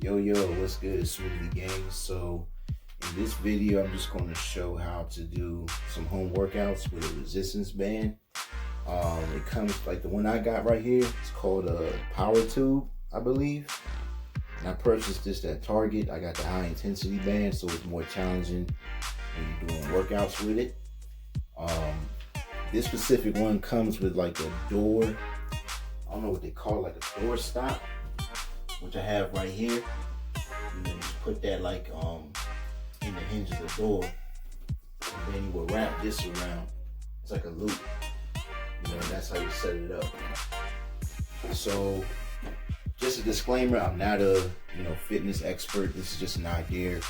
Yo, what's good, Smoothie Gang? So, in this video, I'm just going to show how to do some home workouts with a resistance band. It comes like the one I got right here. It's called a Power Tube, I believe. And I purchased this at Target. I got the high intensity band, so it's more challenging when you're doing workouts with it. This specific one comes with like a door. I don't know what they call it, like a door stop, which I have right here. You know, just put that like in the hinge of the door, and then you will wrap this around. It's like a loop. You know, that's how you set it up. So, just a disclaimer: I'm not a fitness expert. This is just an idea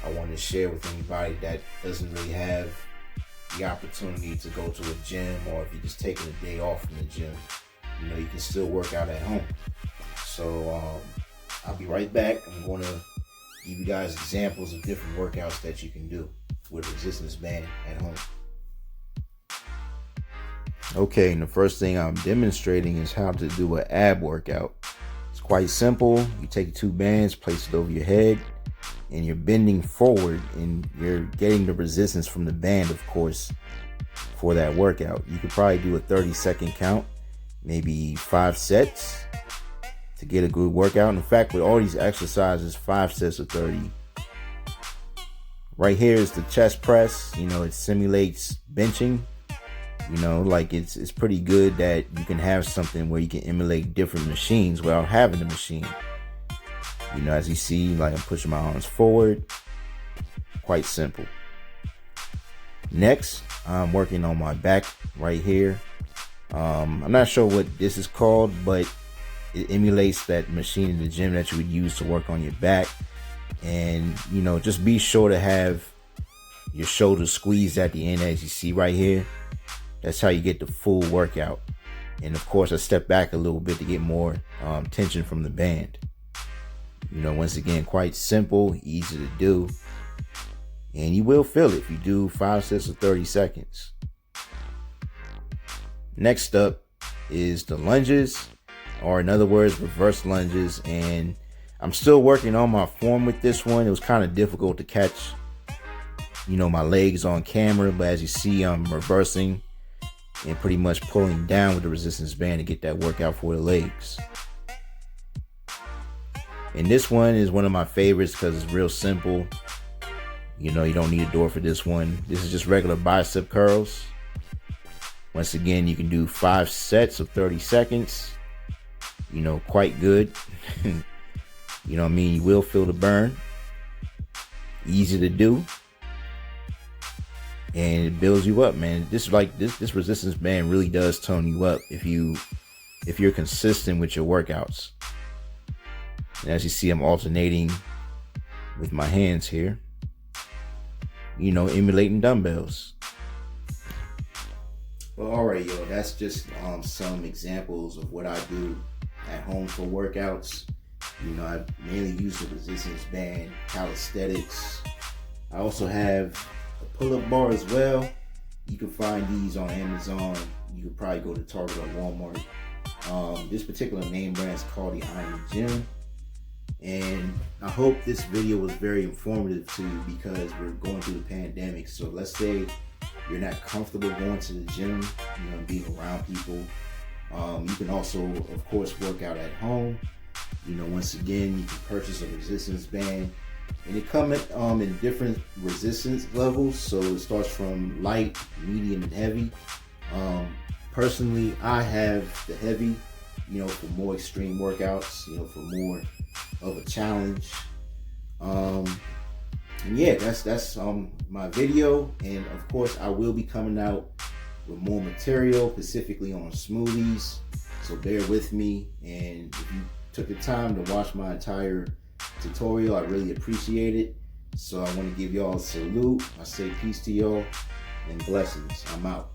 I want to share with anybody that doesn't really have the opportunity to go to a gym, or if you're just taking a day off from the gym. You know, you can still work out at home. So I'll be right back. I'm going to give you guys examples of different workouts that you can do with a resistance band at home. Okay, and the first thing I'm demonstrating is how to do an ab workout. It's quite simple. You take 2 bands, place it over your head, and you're bending forward, and you're getting the resistance from the band, of course, for that workout. You could probably do a 30-second count, maybe 5 sets to get a good workout. In fact, with all these exercises, 5 sets of 30. Right here is the chest press. You know, it simulates benching. You know, like it's pretty good that you can have something where you can emulate different machines without having the machine. You know, as you see, like I'm pushing my arms forward. Quite simple. Next, I'm working on my back right here. I'm not sure what this is called, but it emulates that machine in the gym that you would use to work on your back. And, you know, just be sure to have your shoulders squeezed at the end, as you see right here. That's how you get the full workout. And of course, I step back a little bit to get more tension from the band. You know, once again, quite simple, easy to do. And you will feel it if you do 5 sets of 30 seconds. Next up is the lunges, or in other words, reverse lunges. And I'm still working on my form with this one. It was kind of difficult to catch, you know, my legs on camera. But as you see, I'm reversing and pretty much pulling down with the resistance band to get that workout for the legs. And this one is one of my favorites because it's real simple. You know, you don't need a door for this one. This is just regular bicep curls. Once again, you can do 5 sets of 30 seconds. You know, quite good. You know what I mean? You will feel the burn. Easy to do. And it builds you up, man. This resistance band really does tone you up if you're consistent with your workouts. And as you see, I'm alternating with my hands here. You know, emulating dumbbells. Well, alright, yo, that's just some examples of what I do at home for workouts. You know, I mainly use the resistance band, calisthenics. I also have a pull-up bar as well. You can find these on Amazon. You could probably go to Target or Walmart. This particular name brand is called the Iron Gym. And I hope this video was very informative to you because we're going through the pandemic. So let's say you're not comfortable going to the gym, you know, being around people. You can also, of course, work out at home. You know, once again, you can purchase a resistance band. And it comes in different resistance levels. So it starts from light, medium, and heavy. Personally, I have the heavy, you know, for more extreme workouts, you know, for more of a challenge. And yeah, that's my video. And of course, I will be coming out with more material, specifically on smoothies. So bear with me. And if you took the time to watch my entire tutorial, I really appreciate it. So I want to give y'all a salute. I say peace to y'all and blessings. I'm out.